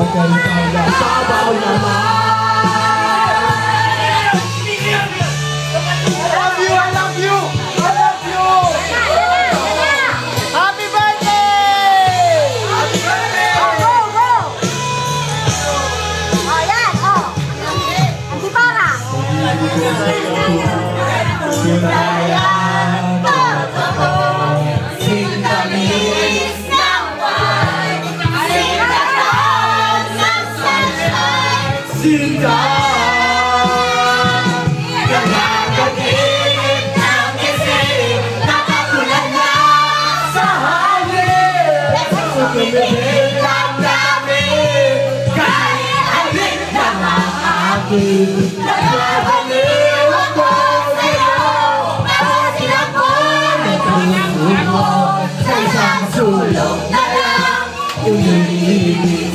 Sabaw naman. Singka Nagkakagilid ng isip Nakatulad na sa hangin Sumibig lang namin Kahit alin na maakin Nagbabaliw ako sa'yo Masin ako Nagtulog mo Sa isang sulok na lang Umiibig